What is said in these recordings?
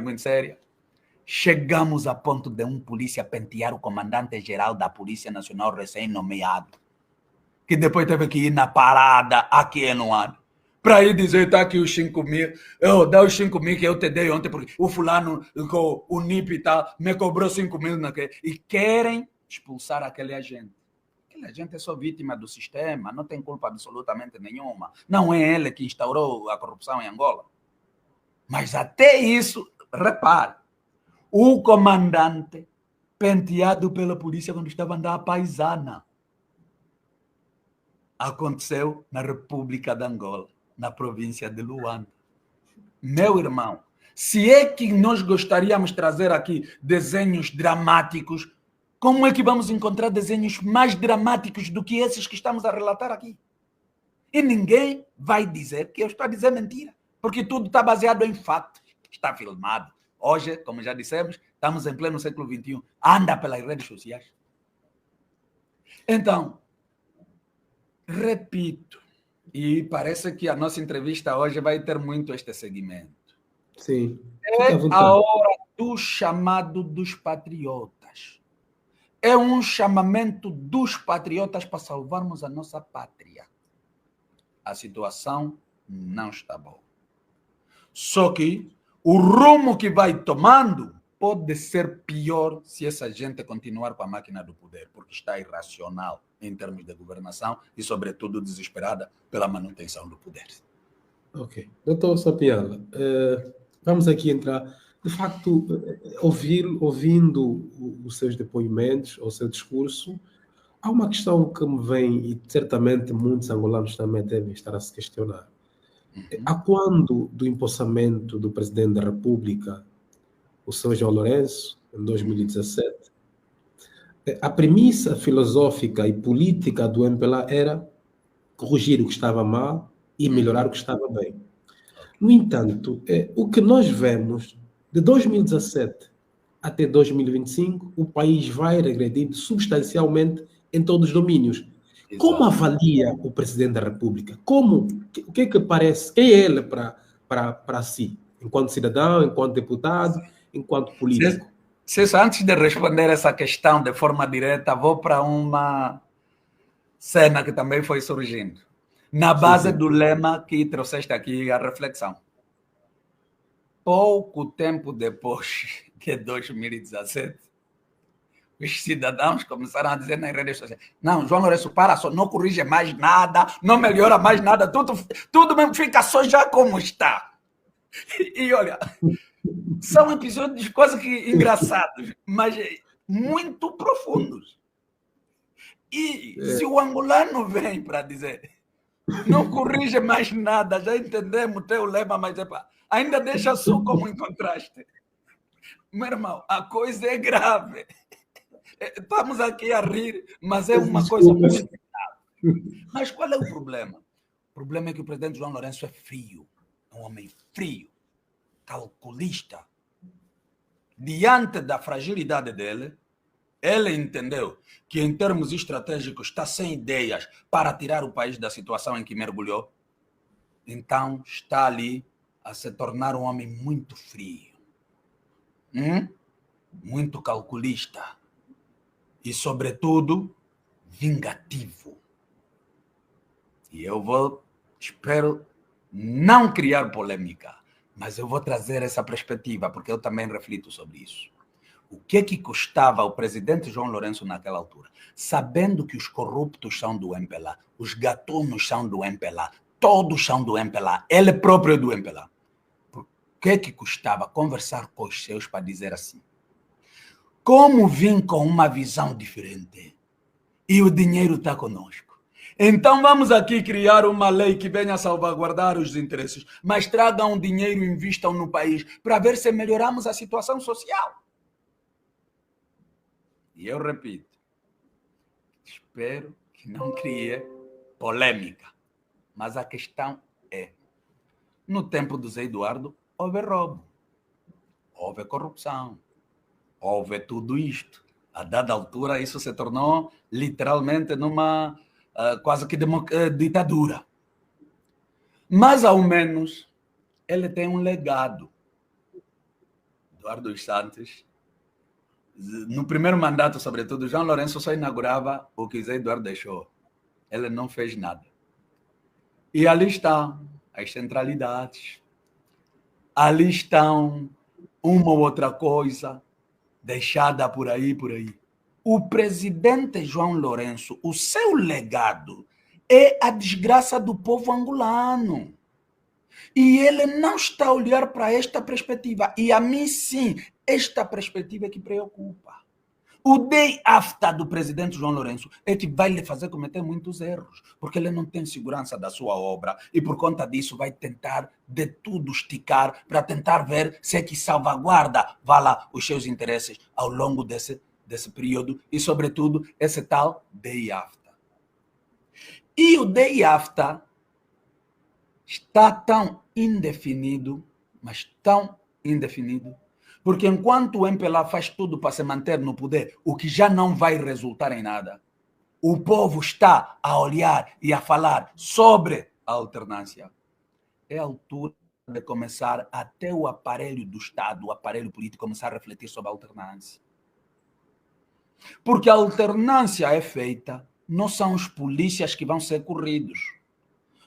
muito séria. Chegamos a ponto de um polícia pentear o comandante-geral da Polícia Nacional recém-nomeado, que depois teve que ir na parada aqui no ano, para ir dizer, tá aqui os 5 mil, dá os 5 mil que eu te dei ontem, porque o fulano, o NIP me cobrou 5 mil, e querem expulsar aquele agente. Aquele agente é só vítima do sistema, não tem culpa absolutamente nenhuma. Não é ele que instaurou a corrupção em Angola. Mas até isso, repare, o comandante penteado pela polícia quando estava a andar a paisana. Aconteceu na República de Angola, na província de Luanda. Meu irmão, se é que nós gostaríamos de trazer aqui desenhos dramáticos, como é que vamos encontrar desenhos mais dramáticos do que esses que estamos a relatar aqui? E ninguém vai dizer que eu estou a dizer mentira, porque tudo está baseado em fatos, está filmado. Hoje, como já dissemos, estamos em pleno século XXI, anda pelas redes sociais. Então, repito, e parece que a nossa entrevista hoje vai ter muito este segmento. Sim. É a hora do chamado dos patriotas. É um chamamento dos patriotas para salvarmos a nossa pátria. A situação não está boa. Só que o rumo que vai tomando pode ser pior se essa gente continuar com a máquina do poder, porque está irracional em termos de governação e, sobretudo, desesperada pela manutenção do poder. Ok. Doutor Sapiala, vamos aqui entrar. De facto, ouvindo os seus depoimentos, o seu discurso, há uma questão que me vem, e certamente muitos angolanos também devem estar a se questionar. A quando do empossamento do presidente da República, o Sr. João Lourenço, em 2017, a premissa filosófica e política do MPLA era corrigir o que estava mal e melhorar o que estava bem. No entanto, o que nós vemos de 2017 até 2025, o país vai regredir substancialmente em todos os domínios. Exato. Como avalia o presidente da República? O que é que parece? Quem é ele para si? Enquanto cidadão, enquanto deputado, enquanto político? Antes de responder essa questão de forma direta, vou para uma cena que também foi surgindo. Na base do lema que trouxeste aqui, a reflexão. Pouco tempo depois de 2017, os cidadãos começaram a dizer nas redes sociais: não, João Lourenço, para só, não corrige mais nada, não melhora mais nada, tudo mesmo fica só já como está. E olha, são episódios quase que engraçados, mas muito profundos. E se o angolano vem para dizer: não corrige mais nada, já entendemos o teu lema, mas ainda deixa só como encontraste. Meu irmão, a coisa é grave. Estamos aqui a rir, mas é uma coisa muito grave. Mas qual é o problema? O problema é que o presidente João Lourenço é frio, é um homem frio, calculista. Diante da fragilidade dele, ele entendeu que, em termos estratégicos, está sem ideias para tirar o país da situação em que mergulhou. Então, está ali a se tornar um homem muito frio, muito calculista e, sobretudo, vingativo. E eu espero não criar polêmica, mas eu vou trazer essa perspectiva, porque eu também reflito sobre isso. O que custava ao presidente João Lourenço naquela altura, sabendo que os corruptos são do MPLA, os gatunos são do MPLA, todos são do MPLA, ele próprio é do MPLA. Por que custava conversar com os seus para dizer assim: como vim com uma visão diferente e o dinheiro está conosco, então vamos aqui criar uma lei que venha salvaguardar os interesses, mas tragam dinheiro e investam no país para ver se melhoramos a situação social. E eu repito, espero que não crie polêmica, mas a questão é: no tempo do Zé Eduardo houve roubo, houve corrupção, houve tudo isto. A dada altura isso se tornou literalmente numa quase que ditadura. Mas ao menos ele tem um legado. Eduardo dos Santos, no primeiro mandato, sobretudo, João Lourenço só inaugurava o que Zé Eduardo deixou. Ele não fez nada. E ali estão as centralidades, ali estão uma ou outra coisa deixada por aí, por aí. O presidente João Lourenço, o seu legado é a desgraça do povo angolano. E ele não está a olhar para esta perspectiva. E a mim, sim, esta perspectiva é que preocupa. O day after do presidente João Lourenço é que vai lhe fazer cometer muitos erros, porque ele não tem segurança da sua obra e por conta disso vai tentar de tudo esticar para tentar ver se é que salvaguarda, vá lá, os seus interesses ao longo desse período e, sobretudo, esse tal day after. E o day after está tão indefinido, mas tão indefinido, porque enquanto o MPLA faz tudo para se manter no poder, o que já não vai resultar em nada, o povo está a olhar e a falar sobre a alternância. É a altura de começar até o aparelho do Estado, o aparelho político, começar a refletir sobre a alternância. Porque a alternância é feita, não são os polícias que vão ser corridos,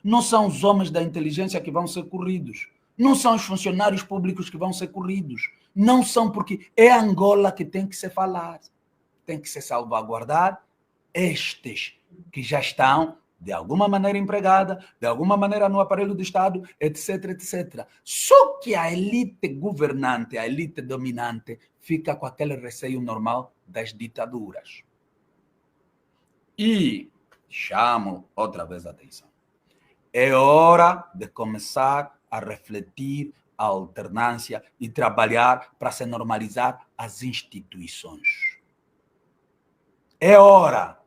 não são os homens da inteligência que vão ser corridos, não são os funcionários públicos que vão ser corridos, não são, porque é Angola que tem que se falar, tem que se salvaguardar estes que já estão de alguma maneira empregada, de alguma maneira no aparelho do Estado, etc, etc. Só que a elite governante, a elite dominante, fica com aquele receio normal das ditaduras. E chamo outra vez a atenção. É hora de começar a refletir a alternância e trabalhar para se normalizar as instituições. É hora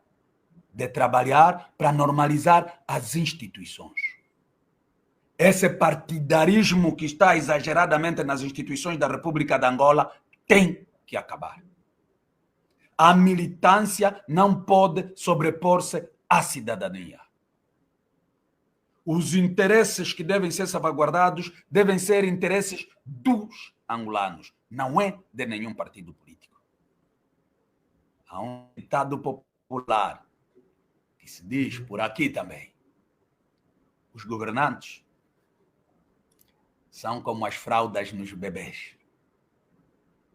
de trabalhar para normalizar as instituições. Esse partidarismo que está exageradamente nas instituições da República de Angola tem que acabar. A militância não pode sobrepor-se à cidadania. Os interesses que devem ser salvaguardados devem ser interesses dos angolanos, não é de nenhum partido político. Há um ditado popular que se diz por aqui também: os governantes são como as fraldas nos bebês.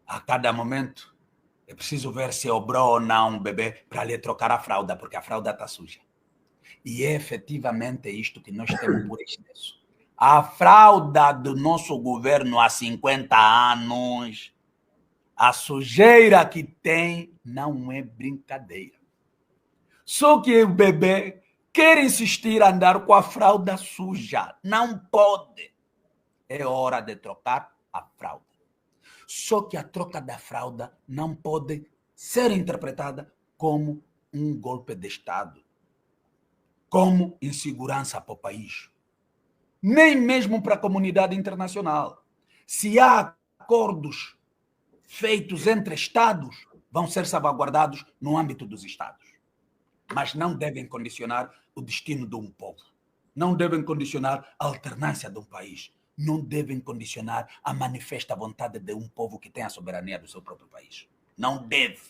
A cada momento é preciso ver se obrou ou não um bebê para lhe trocar a fralda, porque a fralda está suja. E é efetivamente isto que nós temos por excesso. A fralda do nosso governo há 50 anos, a sujeira que tem não é brincadeira. Só que o bebê quer insistir a andar com a fralda suja. Não pode. É hora de trocar a fralda. Só que a troca da fralda não pode ser interpretada como um golpe de Estado, como insegurança para o país, nem mesmo para a comunidade internacional. Se há acordos feitos entre Estados, vão ser salvaguardados no âmbito dos Estados, mas não devem condicionar o destino de um povo, não devem condicionar a alternância de um país, não devem condicionar a manifesta vontade de um povo que tem a soberania do seu próprio país. Não deve.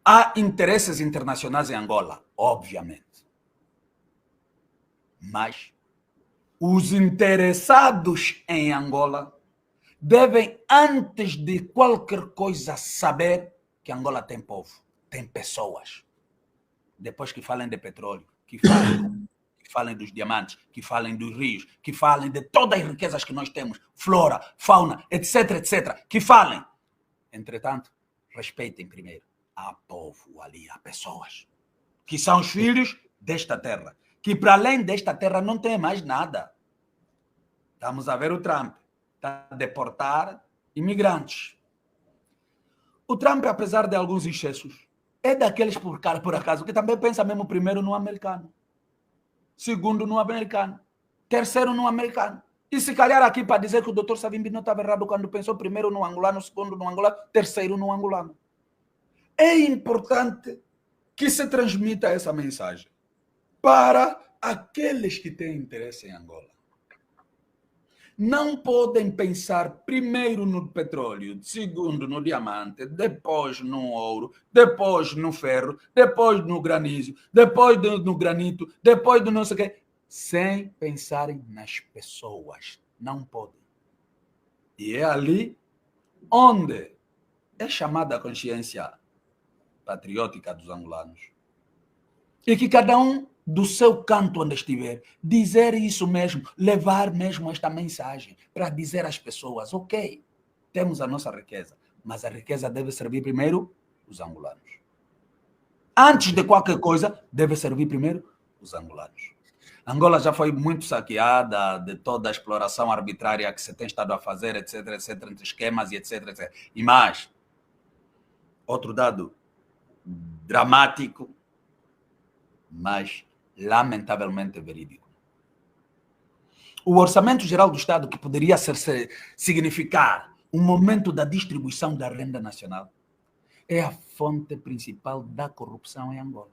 Há interesses internacionais em Angola, obviamente. Mas os interessados em Angola devem, antes de qualquer coisa, saber que Angola tem povo, tem pessoas. Depois que falem de petróleo, que falem dos diamantes, que falem dos rios, que falem de todas as riquezas que nós temos, flora, fauna, etc, etc, que falem. Entretanto, respeitem primeiro. Há povo ali, há pessoas, que são os filhos desta terra, que para além desta terra não tem mais nada. Estamos a ver o Trump, está a deportar imigrantes. O Trump, apesar de alguns excessos, é daqueles por acaso que também pensa mesmo primeiro no americano, segundo no americano, terceiro no americano. E se calhar aqui para dizer que o doutor Savimbi não estava errado quando pensou primeiro no angolano, segundo no angolano, terceiro no angolano. É importante que se transmita essa mensagem para aqueles que têm interesse em Angola. não podem pensar primeiro no petróleo, segundo no diamante, depois no ouro, depois no ferro, depois no granísio, depois no granito, depois do não sei o quê, sem pensarem nas pessoas. Não podem. E é ali onde é chamada a consciência patriótica dos angolanos. E que cada um do seu canto onde estiver, dizer isso mesmo, levar mesmo esta mensagem para dizer às pessoas, ok, temos a nossa riqueza, mas a riqueza deve servir primeiro os angolanos. Antes de qualquer coisa, deve servir primeiro os angolanos. Angola já foi muito saqueada de toda a exploração arbitrária que se tem estado a fazer, etc, etc, entre esquemas e etc, etc. E mais, outro dado dramático, mas lamentavelmente verídico. O Orçamento Geral do Estado, que poderia significar um momento da distribuição da renda nacional, é a fonte principal da corrupção em Angola.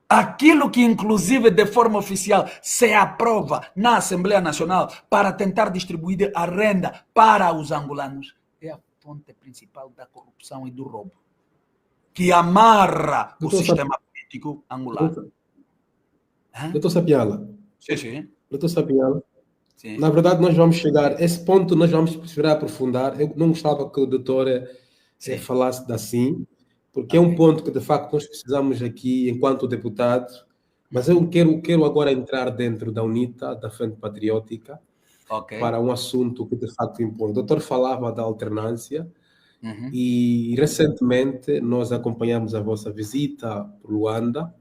Aquilo que, inclusive, de forma oficial, se aprova na Assembleia Nacional para tentar distribuir a renda para os angolanos, é a fonte principal da corrupção e do roubo, que amarra o sistema político angolano. Doutor Sapiala. Sim. Doutor Sapiala. Sim. Na verdade, nós vamos chegar a esse ponto, nós vamos precisar aprofundar. Eu não gostava que o doutor falasse assim, porque é um ponto que, de facto, nós precisamos aqui, enquanto deputado, mas eu quero agora entrar dentro da UNITA, da Frente Patriótica, para um assunto que, de facto, impõe. O doutor falava da alternância, e, recentemente, nós acompanhamos a vossa visita por Luanda,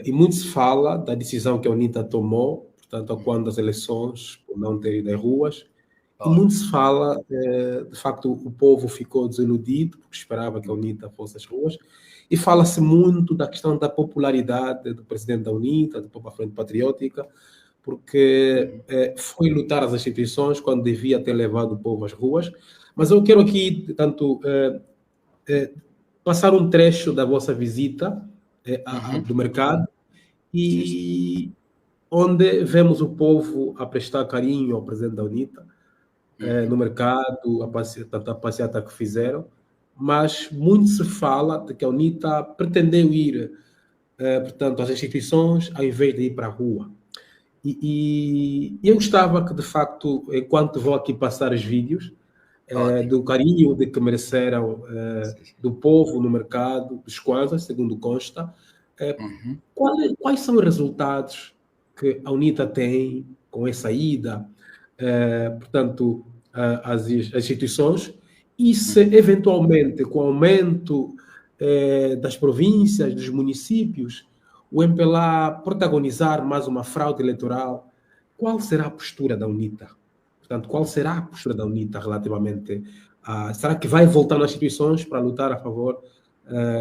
e muito se fala da decisão que a UNITA tomou, portanto, quando as eleições, por não ter ido às ruas, e muito se fala, de facto, o povo ficou desiludido, porque esperava que a UNITA fosse às ruas, e fala-se muito da questão da popularidade do presidente da UNITA, do próprio Frente Patriótica, porque foi lutar as instituições quando devia ter levado o povo às ruas. Mas eu quero aqui, tanto, passar um trecho da vossa visita do mercado, e onde vemos o povo a prestar carinho ao presidente da UNITA, no mercado, a passeata que fizeram, mas muito se fala de que a UNITA pretendeu ir, portanto, às instituições, ao invés de ir para a rua. E eu gostava que, de facto, enquanto vou aqui passar os vídeos, do carinho de que mereceram do povo no mercado, dos quais, segundo consta, quais são os resultados que a UNITA tem com essa ida, portanto, às instituições, e se eventualmente, com o aumento das províncias, dos municípios, o MPLA protagonizar mais uma fraude eleitoral, qual será a postura da UNITA? Portanto, qual será a postura da UNITA relativamente a... Será que vai voltar nas instituições para lutar a favor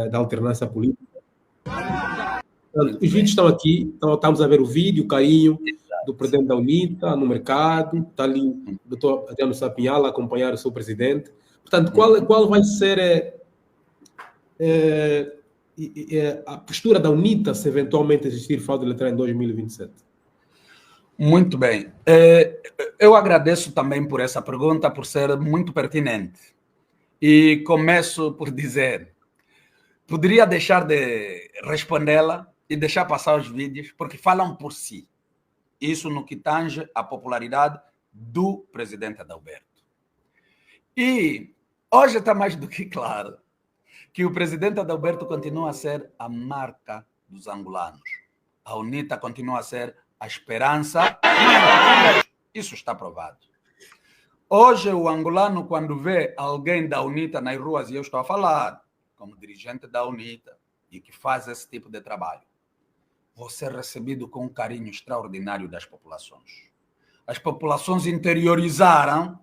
da alternância política? Portanto, os vídeos estão aqui, então estamos a ver o vídeo, o carinho do presidente da UNITA no mercado, está ali o doutor Adriano Sapinhala a acompanhar o seu presidente. Portanto, qual vai ser a postura da UNITA se eventualmente existir fraude eleitoral em 2027? Muito bem. Eu agradeço também por essa pergunta, por ser muito pertinente. E começo por dizer, poderia deixar de respondê-la e deixar passar os vídeos, porque falam por si. Isso no que tange a popularidade do presidente Adalberto. E hoje está mais do que claro que o presidente Adalberto continua a ser a marca dos angolanos. A UNITA continua a ser a esperança. Isso está provado. Hoje, o angolano, quando vê alguém da UNITA nas ruas, e eu estou a falar como dirigente da UNITA e que faz esse tipo de trabalho, vou ser recebido com um carinho extraordinário das populações. As populações interiorizaram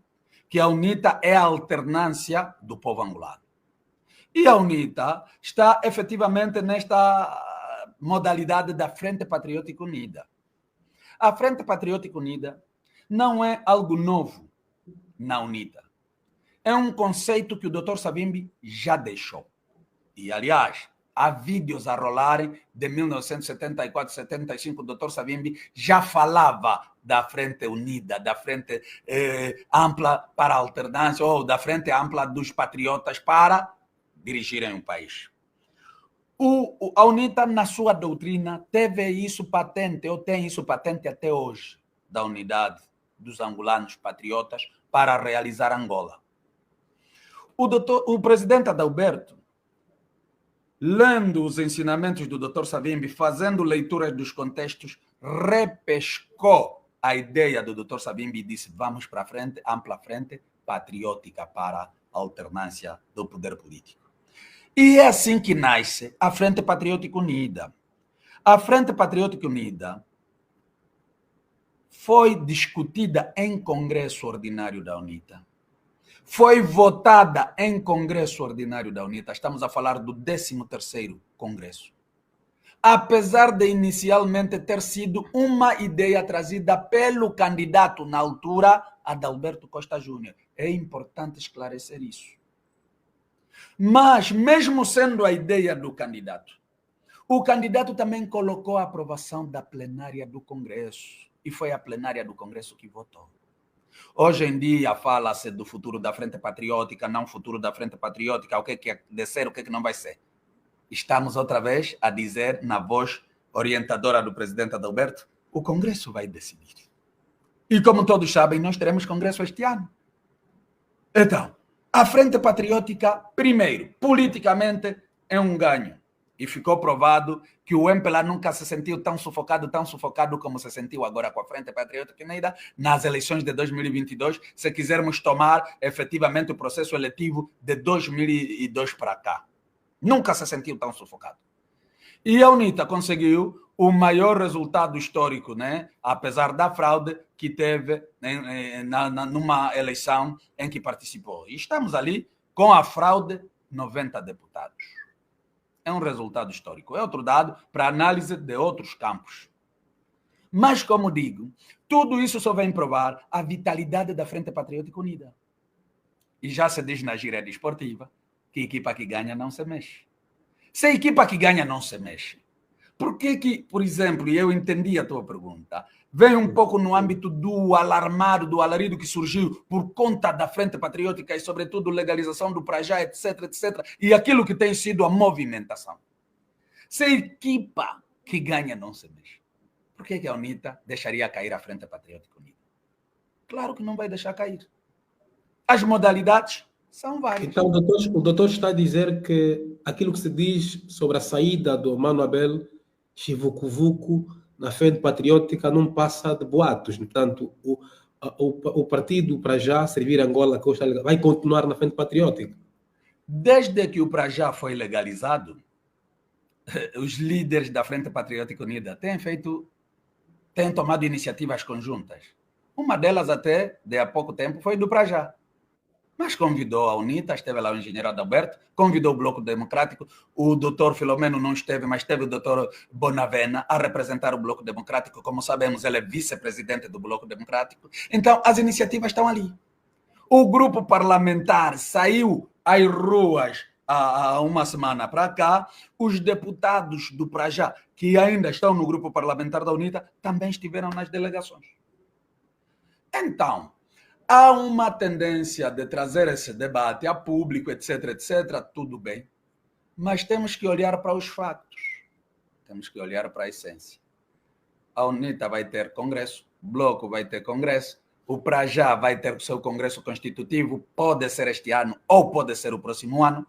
que a UNITA é a alternância do povo angolano. E a UNITA está efetivamente nesta modalidade da Frente Patriótica Unida. A Frente Patriótica Unida não é algo novo na UNITA. É um conceito que o Dr. Savimbi já deixou. E, aliás, há vídeos a rolarem de 1974, 75, o Dr. Savimbi já falava da Frente Unida, da Frente Ampla para a Alternância, ou da Frente Ampla dos Patriotas para dirigirem o país. A UNITA, na sua doutrina, teve isso patente, ou tem isso patente até hoje, da unidade dos angolanos patriotas para realizar Angola. O presidente Adalberto, lendo os ensinamentos do Dr. Savimbi, fazendo leituras dos contextos, repescou a ideia do Dr. Savimbi e disse: vamos para a frente, ampla frente patriótica para a alternância do poder político. E é assim que nasce a Frente Patriótica Unida. A Frente Patriótica Unida foi discutida em Congresso Ordinário da UNITA. Foi votada em Congresso Ordinário da UNITA. Estamos a falar do 13º Congresso. Apesar de inicialmente ter sido uma ideia trazida pelo candidato na altura, Adalberto Costa Júnior. É importante esclarecer isso. Mas, mesmo sendo a ideia do candidato, o candidato também colocou a aprovação da plenária do Congresso. E foi a plenária do Congresso que votou. Hoje em dia fala-se do futuro da Frente Patriótica, não futuro da Frente Patriótica, o que é de ser, o que não vai ser. Estamos outra vez a dizer, na voz orientadora do presidente Adalberto, o Congresso vai decidir. E como todos sabem, nós teremos Congresso este ano. Então, a Frente Patriótica, primeiro, politicamente, é um ganho. E ficou provado que o MPLA nunca se sentiu tão sufocado como se sentiu agora com a Frente Patriótica Unida nas eleições de 2022, se quisermos tomar efetivamente o processo eletivo de 2002 para cá. Nunca se sentiu tão sufocado. E a UNITA conseguiu o maior resultado histórico, né? Apesar da fraude que teve numa eleição em que participou. E estamos ali com a fraude, 90 deputados. É um resultado histórico. É outro dado para análise de outros campos. Mas, como digo, tudo isso só vem provar a vitalidade da Frente Patriótica Unida. E já se diz na gíria desportiva que a equipa que ganha não se mexe. Se a equipa que ganha não se mexe, por que, por exemplo, e eu entendi a tua pergunta, vem um pouco no âmbito do alarmado, do alarido que surgiu por conta da Frente Patriótica e, sobretudo, legalização do Prajá, etc., etc., e aquilo que tem sido a movimentação. Se a equipa que ganha não se mexe, por que a UNITA deixaria cair a Frente Patriótica Unida? Claro que não vai deixar cair. As modalidades são várias. Então, o doutor está a dizer que aquilo que se diz sobre a saída do Mano Abel Chivucuvuco na Frente Patriótica não passa de boatos. Portanto, o partido para já servir Angola vai continuar na Frente Patriótica. Desde que o Prajá foi legalizado, os líderes da Frente Patriótica Unida têm tomado iniciativas conjuntas. Uma delas até, de há pouco tempo, foi do Prajá. Mas convidou a UNITA, esteve lá o engenheiro Adalberto, convidou o Bloco Democrático, o doutor Filomeno não esteve, mas teve o doutor Bonavena a representar o Bloco Democrático. Como sabemos, ele é vice-presidente do Bloco Democrático. Então, as iniciativas estão ali. O grupo parlamentar saiu às ruas há uma semana para cá. Os deputados do Prajá, que ainda estão no grupo parlamentar da UNITA, também estiveram nas delegações. Então, há uma tendência de trazer esse debate a público, etc., etc., tudo bem. Mas temos que olhar para os fatos. Temos que olhar para a essência. A UNITA vai ter congresso, o Bloco vai ter congresso, o Prajá vai ter o seu congresso constitutivo, pode ser este ano ou pode ser o próximo ano,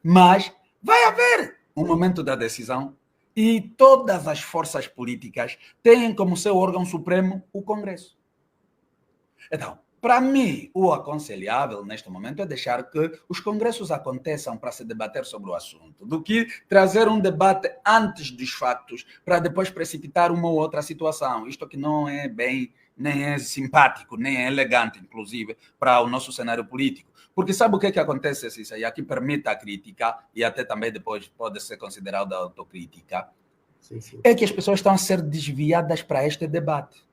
mas vai haver um momento da decisão e todas as forças políticas têm como seu órgão supremo o Congresso. Então, para mim, o aconselhável neste momento é deixar que os congressos aconteçam para se debater sobre o assunto, do que trazer um debate antes dos factos para depois precipitar uma ou outra situação. Isto que não é bem, nem é simpático, nem é elegante, inclusive, para o nosso cenário político. Porque sabe o que acontece, Cissa? E aqui permite a crítica, e até também depois pode ser considerada autocrítica, sim. É que as pessoas estão a ser desviadas para este debate.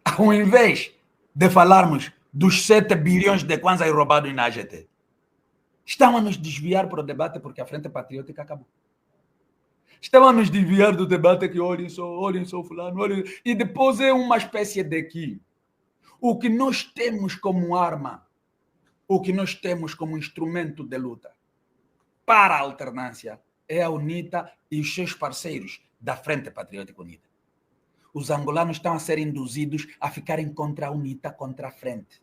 Ao invés de falarmos dos 7 bilhões de kwanzas roubados na AGT, Estão a nos desviar para o debate porque a Frente Patriótica acabou. Estão a nos desviar do debate que olhem só fulano, olhem. E depois é uma espécie de que o que nós temos como arma, o que nós temos como instrumento de luta para a alternância é a UNITA e os seus parceiros da Frente Patriótica Unida. Os angolanos estão a ser induzidos a ficarem contra a UNITA, contra a Frente.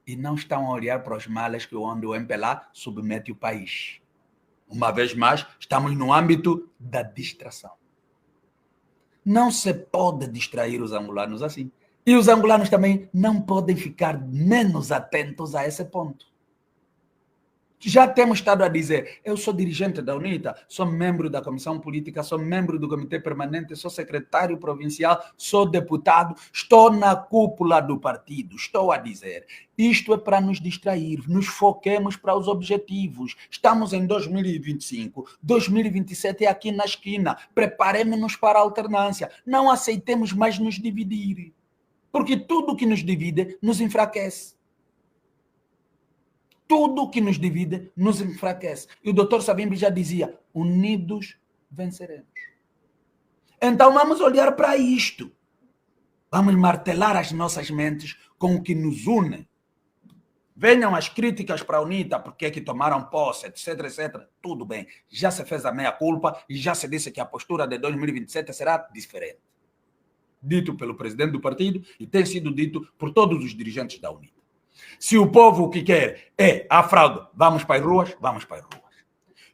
E não estão a olhar para os males que onde o MPLA submete o país. Uma vez mais, estamos no âmbito da distração. Não se pode distrair os angolanos assim. E os angolanos também não podem ficar menos atentos a esse ponto. Já temos estado a dizer, eu sou dirigente da UNITA, sou membro da Comissão Política, sou membro do Comitê Permanente, sou secretário provincial, sou deputado, estou na cúpula do partido, estou a dizer, isto é para nos distrair, nos foquemos para os objetivos. Estamos em 2025, 2027 é aqui na esquina, preparemos-nos para a alternância, não aceitemos mais nos dividir, porque tudo que nos divide nos enfraquece. Tudo que nos divide nos enfraquece. E o Dr. Savimbi já dizia, unidos venceremos. Então vamos olhar para isto. Vamos martelar as nossas mentes com o que nos une. Venham as críticas para a UNITA, porque é que tomaram posse, etc, etc. Tudo bem, já se fez a meia-culpa e já se disse que a postura de 2027 será diferente. Dito pelo presidente do partido e tem sido dito por todos os dirigentes da UNITA. Se o povo o que quer é a fraude, vamos para as ruas, vamos para as ruas.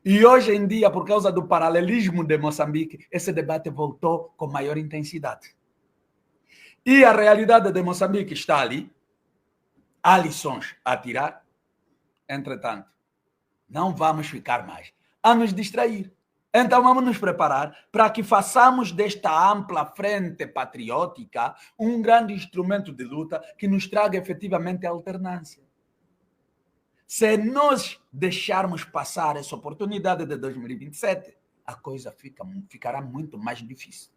E hoje em dia, por causa do paralelismo de Moçambique, esse debate voltou com maior intensidade. E a realidade de Moçambique está ali, há lições a tirar, entretanto, não vamos ficar mais a nos distrair. Então vamos nos preparar para que façamos desta ampla frente patriótica um grande instrumento de luta que nos traga efetivamente a alternância. Se nós deixarmos passar essa oportunidade de 2027, a coisa ficará muito mais difícil.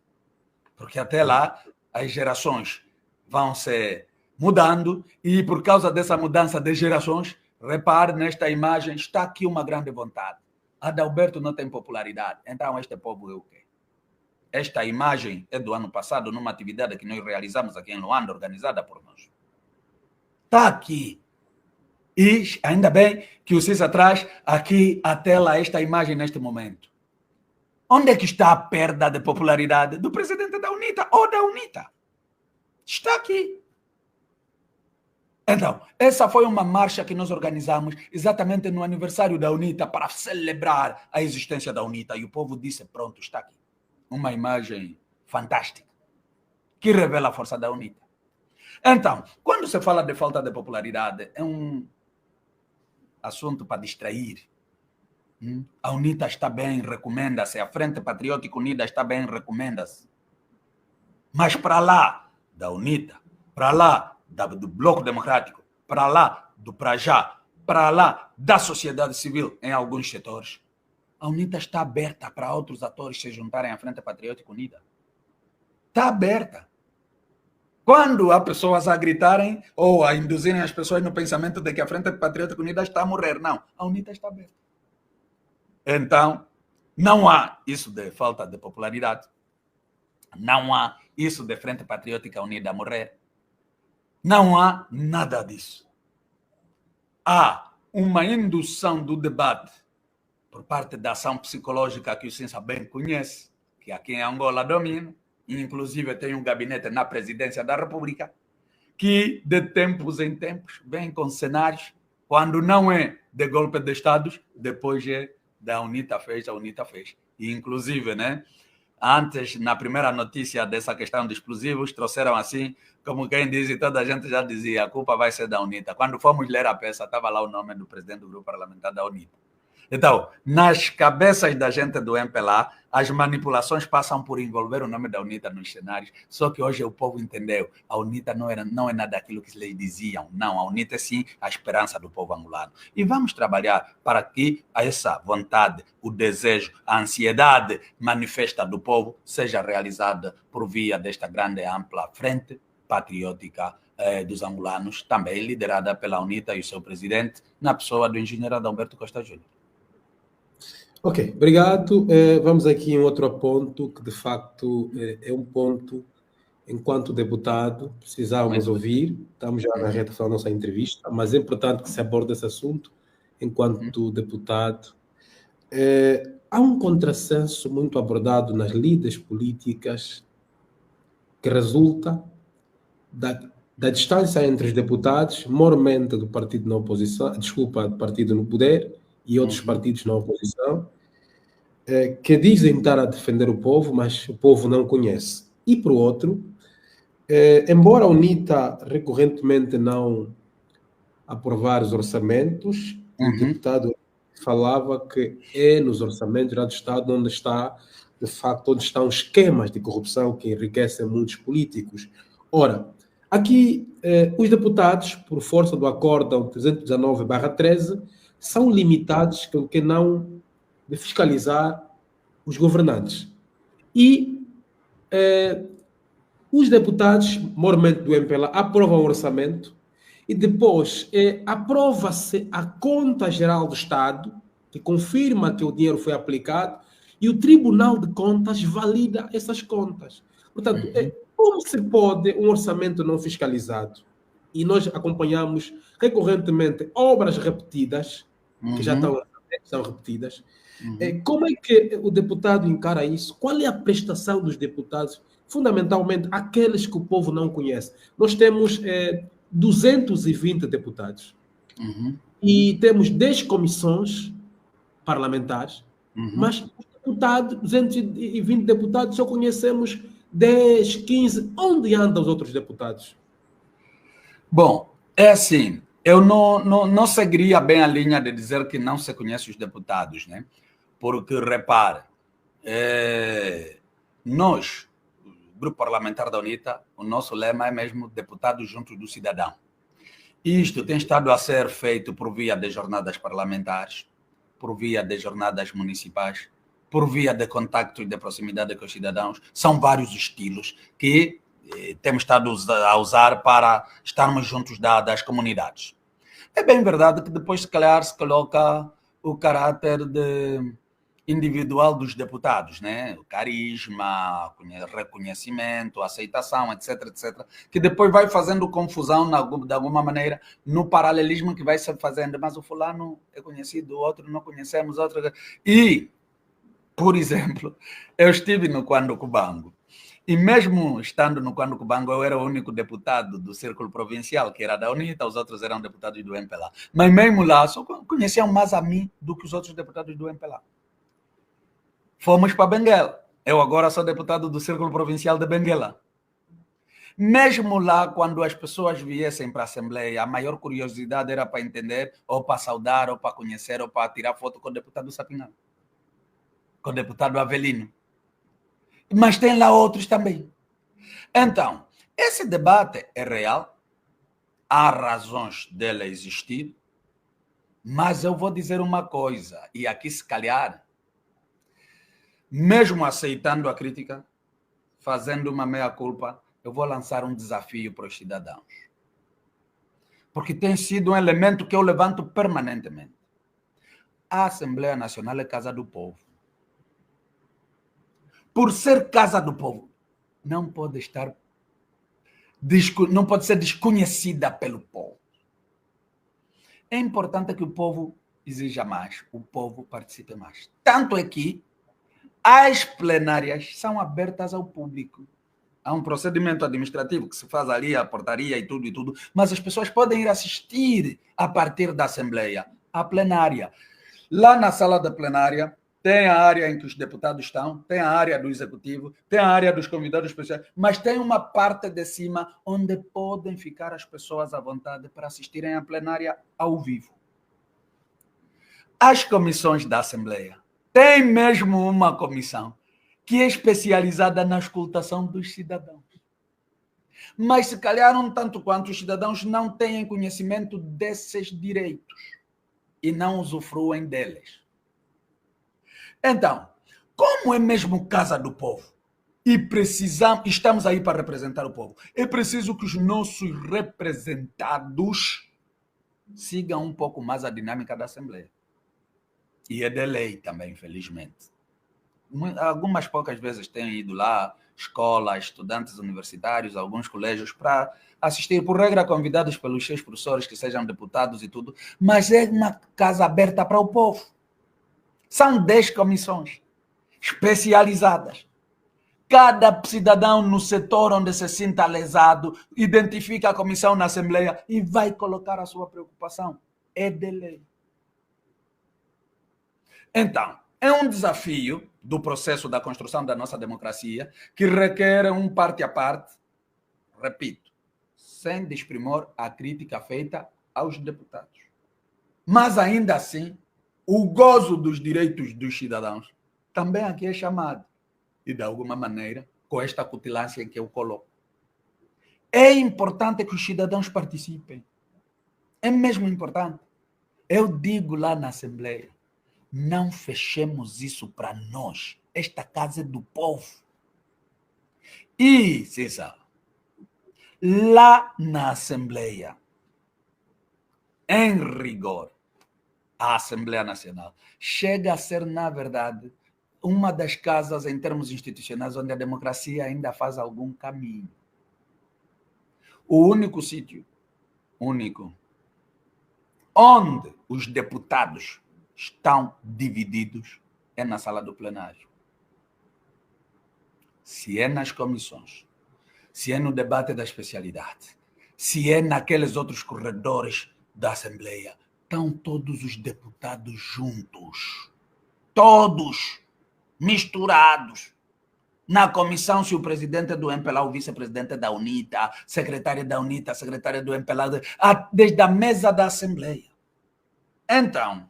Porque até lá as gerações vão se mudando e por causa dessa mudança de gerações, repare nesta imagem, está aqui uma grande vontade. Adalberto não tem popularidade, então este povo é o quê? Esta imagem é do ano passado, numa atividade que nós realizamos aqui em Luanda, organizada por nós. Está aqui. E ainda bem que o Cisa traz aqui a tela esta imagem neste momento. Onde é que está a perda de popularidade do presidente da UNITA ou da UNITA? Está aqui. Então, essa foi uma marcha que nós organizamos exatamente no aniversário da UNITA para celebrar a existência da UNITA. E o povo disse, pronto, está aqui. Uma imagem fantástica que revela a força da UNITA. Então, quando se fala de falta de popularidade, é um assunto para distrair. A UNITA está bem, recomenda-se. A Frente Patriótica Unida está bem, recomenda-se. Mas para lá da UNITA, para lá do Bloco Democrático, para lá do Prajá, para lá da sociedade civil em alguns setores, a UNITA está aberta para outros atores se juntarem à Frente Patriótica Unida. Está aberta. Quando há pessoas a gritarem ou a induzirem as pessoas no pensamento de que a Frente Patriótica Unida está a morrer, não, a UNITA está aberta. Então, não há isso de falta de popularidade, não há isso de Frente Patriótica Unida a morrer. Não há nada disso. Há uma indução do debate por parte da ação psicológica que o Cisa bem conhece, que aqui em Angola domina, e inclusive tem um gabinete na presidência da República, que de tempos em tempos vem com cenários, quando não é de golpe de Estados, depois é da UNITA fez, a UNITA fez. E inclusive, né? Antes, na primeira notícia dessa questão de explosivos, trouxeram assim, como quem diz, e toda a gente já dizia, a culpa vai ser da UNITA. Quando fomos ler a peça, estava lá o nome do presidente do grupo parlamentar da UNITA. Então, nas cabeças da gente do MPLA, as manipulações passam por envolver o nome da UNITA nos cenários, só que hoje o povo entendeu, a UNITA não é nada daquilo que eles diziam, não, a UNITA é sim a esperança do povo angolano. E vamos trabalhar para que essa vontade, o desejo, a ansiedade manifesta do povo seja realizada por via desta grande e ampla frente patriótica dos angolanos, também liderada pela UNITA e o seu presidente, na pessoa do engenheiro Adalberto Costa Júnior. Ok, obrigado. Vamos aqui em outro ponto, que de facto é um ponto, enquanto deputado, precisávamos ouvir, estamos já na reta final da nossa entrevista, mas é importante que se aborde esse assunto enquanto deputado. Há um contrassenso muito abordado nas lides políticas que resulta da distância entre os deputados, mormente do partido na oposição, do partido no poder e outros partidos na oposição, que dizem estar a defender o povo, mas o povo não conhece. E, por outro, embora a UNITA recorrentemente não aprovar os orçamentos, o deputado falava que é nos orçamentos do Estado onde está, de facto, onde estão esquemas de corrupção que enriquecem muitos políticos. Ora, aqui, os deputados, por força do Acórdão 319/13, são limitados com que não de fiscalizar os governantes. E os deputados, mormente do MPLA, aprovam o orçamento e depois aprova-se a conta geral do Estado, que confirma que o dinheiro foi aplicado, e o Tribunal de Contas valida essas contas. Portanto, como se pode um orçamento não fiscalizado? E nós acompanhamos recorrentemente obras repetidas, que já estão repetidas. Como é que o deputado encara isso? Qual é a prestação dos deputados? Fundamentalmente, aqueles que o povo não conhece. Nós temos 220 deputados e temos 10 comissões parlamentares, mas os deputados, 220 deputados, só conhecemos 10, 15. Onde andam os outros deputados? Bom, é assim, eu não seguiria bem a linha de dizer que não se conhece os deputados, né? Porque, repare, nós, Grupo Parlamentar da UNITA, o nosso lema é mesmo deputados junto do cidadão. Isto tem estado a ser feito por via de jornadas parlamentares, por via de jornadas municipais, por via de contacto e de proximidade com os cidadãos. São vários estilos que temos estado a usar para estarmos juntos das comunidades. É bem verdade que depois, se calhar, se coloca o caráter individual dos deputados, né? O carisma, reconhecimento, aceitação, etc, etc, que depois vai fazendo confusão de alguma maneira no paralelismo que vai se fazendo, mas o fulano é conhecido, o outro não conhecemos, outro... E, por exemplo, eu estive no Cuando Cubango, e mesmo estando no Cuando Cubango, eu era o único deputado do Círculo Provincial, que era da UNITA, os outros eram deputados do MPLA. Mas mesmo lá, só conheciam mais a mim do que os outros deputados do MPLA. Fomos para Benguela. Eu agora sou deputado do Círculo Provincial de Benguela. Mesmo lá, quando as pessoas viessem para a Assembleia, a maior curiosidade era para entender, ou para saudar, ou para conhecer, ou para tirar foto com o deputado Sapinão, com o deputado Avelino. Mas tem lá outros também. Então, esse debate é real, há razões dele existir, mas eu vou dizer uma coisa, e aqui se calhar, mesmo aceitando a crítica, fazendo uma meia-culpa, eu vou lançar um desafio para os cidadãos. Porque tem sido um elemento que eu levanto permanentemente. A Assembleia Nacional é casa do povo. Por ser casa do povo, não pode ser desconhecida pelo povo. É importante que o povo exija mais, o povo participe mais. Tanto é que as plenárias são abertas ao público. Há um procedimento administrativo que se faz ali, a portaria e tudo, mas as pessoas podem ir assistir a partir da Assembleia, a plenária. Lá na sala da plenária, tem a área em que os deputados estão, tem a área do executivo, tem a área dos convidados especiais, mas tem uma parte de cima onde podem ficar as pessoas à vontade para assistirem à plenária ao vivo. As comissões da Assembleia. Tem mesmo uma comissão que é especializada na escutação dos cidadãos. Mas, se calhar, um tanto quanto os cidadãos não têm conhecimento desses direitos e não usufruem deles. Então, como é mesmo casa do povo? E estamos aí para representar o povo. É preciso que os nossos representados sigam um pouco mais a dinâmica da Assembleia. E é de lei também, infelizmente. Algumas poucas vezes tenho ido lá, escolas, estudantes universitários, alguns colégios, para assistir, por regra, convidados pelos seus professores que sejam deputados e tudo, mas é uma casa aberta para o povo. São 10 comissões especializadas. Cada cidadão no setor onde se sinta lesado identifica a comissão na Assembleia e vai colocar a sua preocupação. É de lei. Então, é um desafio do processo da construção da nossa democracia que requer um parte a parte, repito, sem desprimor a crítica feita aos deputados. Mas ainda assim, o gozo dos direitos dos cidadãos também aqui é chamado. E de alguma maneira, com esta cutilância em que eu coloco. É importante que os cidadãos participem. É mesmo importante. Eu digo lá na Assembleia, não fechemos isso para nós. Esta casa é do povo. E, César, lá na Assembleia, em rigor, a Assembleia Nacional chega a ser, na verdade, uma das casas, em termos institucionais, onde a democracia ainda faz algum caminho. O único sítio, onde os deputados estão divididos é na sala do plenário. Se é nas comissões, se é no debate da especialidade, se é naqueles outros corredores da Assembleia, estão todos os deputados juntos. Todos misturados. Na comissão, se o presidente do MPLA, o vice-presidente da UNITA, secretária da UNITA, secretária do MPLA, desde a mesa da Assembleia. Então,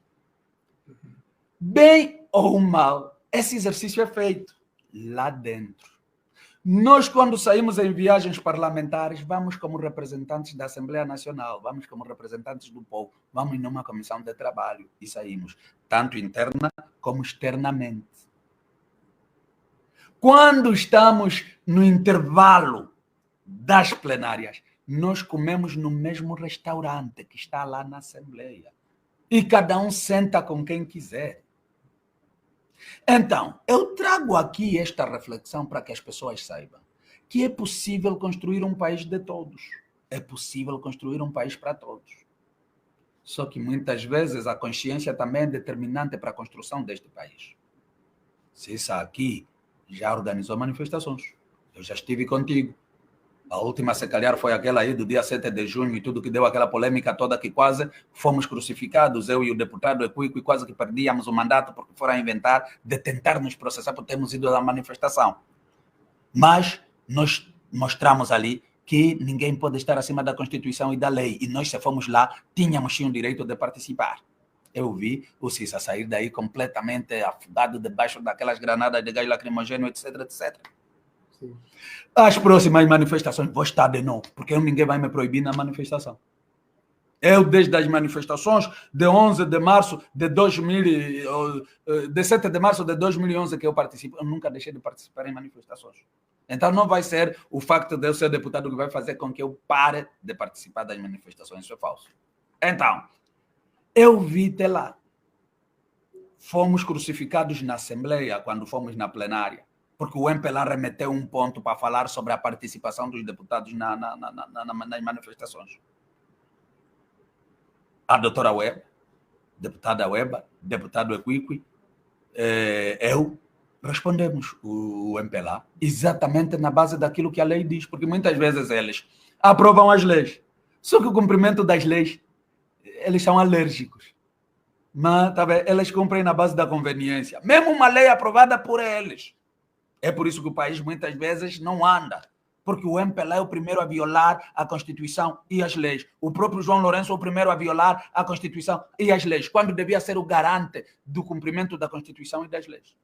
bem ou mal, esse exercício é feito lá dentro. Nós, quando saímos em viagens parlamentares, vamos como representantes da Assembleia Nacional, vamos como representantes do povo, vamos numa comissão de trabalho e saímos, tanto interna como externamente. Quando estamos no intervalo das plenárias, nós comemos no mesmo restaurante que está lá na Assembleia. E cada um senta com quem quiser. Então, eu trago aqui esta reflexão para que as pessoas saibam que é possível construir um país de todos. É possível construir um país para todos. Só que muitas vezes a consciência também é determinante para a construção deste país. Cissa aqui já organizou manifestações. Eu já estive contigo. A última, se calhar, foi aquela aí do dia 7 de junho e tudo que deu aquela polêmica toda que quase fomos crucificados, eu e o deputado Equico, e quase que perdíamos o mandato porque foram inventar de tentar nos processar por termos ido à manifestação. Mas nós mostramos ali que ninguém pode estar acima da Constituição e da lei. E nós, se fomos lá, tínhamos sim o direito de participar. Eu vi o Cissa sair daí completamente afogado debaixo daquelas granadas de gás lacrimogêneo, etc, etc. Sim. As próximas manifestações vou estar de novo, porque ninguém vai me proibir na manifestação. Eu, desde as manifestações de 11 de março de 7 de março de 2011 que eu participo, eu nunca deixei de participar em manifestações. Então não vai ser o facto de eu ser deputado que vai fazer com que eu pare de participar das manifestações. Isso é falso. Então, eu vi até lá. Fomos crucificados na Assembleia quando fomos na plenária, porque o MPLA remeteu um ponto para falar sobre a participação dos deputados nas manifestações. A doutora Weber, deputada Weber, deputado Equique, eu respondemos o MPLA exatamente na base daquilo que a lei diz, porque muitas vezes eles aprovam as leis, só que o cumprimento das leis, eles são alérgicos. Mas tá bem, eles cumprem na base da conveniência, mesmo uma lei aprovada por eles. É por isso que o país muitas vezes não anda, porque o MPLA é o primeiro a violar a Constituição e as leis. O próprio João Lourenço é o primeiro a violar a Constituição e as leis, quando devia ser o garante do cumprimento da Constituição e das leis.